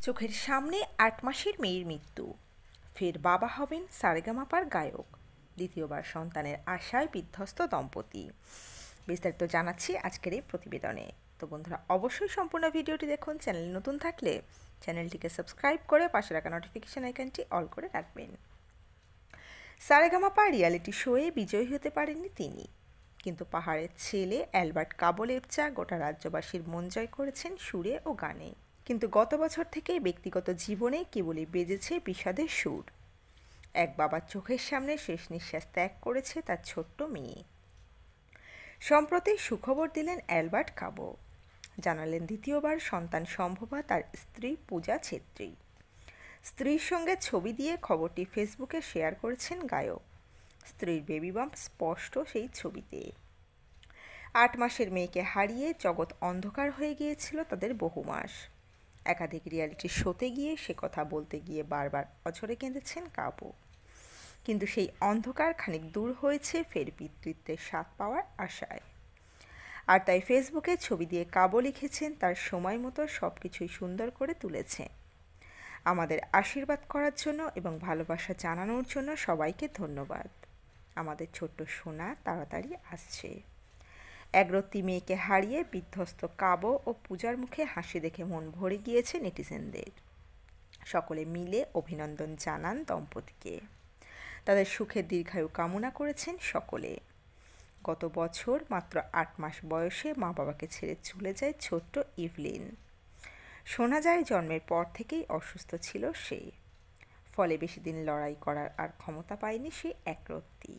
চোখের সামনে ৮ মাসের মেয়ের মৃত্যু, ফের বাবা হবেন সারেগামাপার গায়ক। দ্বিতীয়বার সন্তানের আশায় বিধ্বস্ত দম্পতি। বিস্তারিত জানাচ্ছি আজকের এই প্রতিবেদনে। তো বন্ধুরা, অবশ্যই সম্পূর্ণ ভিডিওটি দেখুন। চ্যানেল নতুন থাকলে চ্যানেলটিকে সাবস্ক্রাইব করে পাশে রাখা নোটিফিকেশন আইকনটি অল করে রাখবেন। সারেগামাপা রিয়ালিটি শোয়ে বিজয়ী হতে পারেননি তিনি, কিন্তু পাহাড়ের ছেলে অ্যালবার্ট কাবো লেপচা গোটা রাজ্যবাসীর মন জয় করেছেন সুরে ও গানে। কিন্তু গত বছর থেকেই ব্যক্তিগত জীবনে কেবলই বেজেছে বিষাদের সুর। এক বাবার চোখের সামনে শেষ নিঃশ্বাস ত্যাগ করেছে তার ছোট্ট মেয়ে। সম্প্রতি সুখবর দিলেন অ্যালবার্ট কাবো। জানালেন দ্বিতীয়বার সন্তান সম্ভবা তার স্ত্রী পূজা ছেত্রী। স্ত্রীর সঙ্গে ছবি দিয়ে খবরটি ফেসবুকে শেয়ার করেছেন গায়ক। স্ত্রীর বেবি বাম্প স্পষ্ট সেই ছবিতে। ৮ মাসের মেয়েকে হারিয়ে জগৎ অন্ধকার হয়ে গিয়েছিল তাদের বহু মাস। একাধিক রিয়ালিটি শোতে গিয়ে সে কথা বলতে গিয়ে বারবার অঝরে কেঁদেছেন কাবো। কিন্তু সেই অন্ধকার খানিক দূর হয়েছে ফের পিতৃত্বের স্বাদ পাওয়ার আশায়। আর তাই ফেসবুকে ছবি দিয়ে কাবো লিখেছেন তার সময় মতো সব কিছুই সুন্দর করে তুলেছে। আমাদের আশীর্বাদ করার জন্য এবং ভালোবাসা জানানোর জন্য সবাইকে ধন্যবাদ। আমাদের ছোট্ট সোনা তাড়াতাড়ি আসছে। একরত্তি মেয়েকে হারিয়ে বিধ্বস্ত কাবো ও পূজার মুখে হাসি দেখে মন ভরে গিয়েছে নেটিজেনদের। সকলে মিলে অভিনন্দন জানান দম্পতিকে। তাদের সুখের দীর্ঘায়ু কামনা করেছেন সকলে। গত বছর মাত্র ৮ মাস বয়সে মা বাবাকে ছেড়ে চলে যায় ছোট্ট ইভলিন। শোনা যায় জন্মের পর থেকেই অসুস্থ ছিল সে, ফলে বেশি দিন লড়াই করার আর ক্ষমতা পায়নি সে একরত্তি।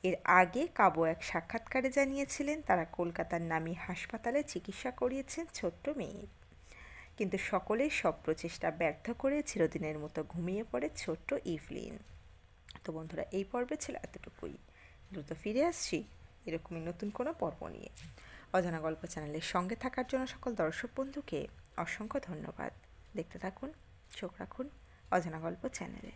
এর আগে কাবো এক সাক্ষাৎকারে জানিয়েছিলেন তারা কলকাতার নামী হাসপাতালে চিকিৎসা করিয়েছেন ছোট্ট মেয়ের। কিন্তু সকলের সব প্রচেষ্টা ব্যর্থ করে চিরদিনের মতো ঘুমিয়ে পড়ে ছোট্ট ইভলিন। তো বন্ধুরা, এই পর্বে ছিল এতটুকুই। দ্রুত ফিরে আসছি এরকমই নতুন কোনো পর্ব নিয়ে। অজানা গল্প চ্যানেলের সঙ্গে থাকার জন্য সকল দর্শক বন্ধুকে অসংখ্য ধন্যবাদ। দেখতে থাকুন, চোখ রাখুন অজানা গল্প চ্যানেলে।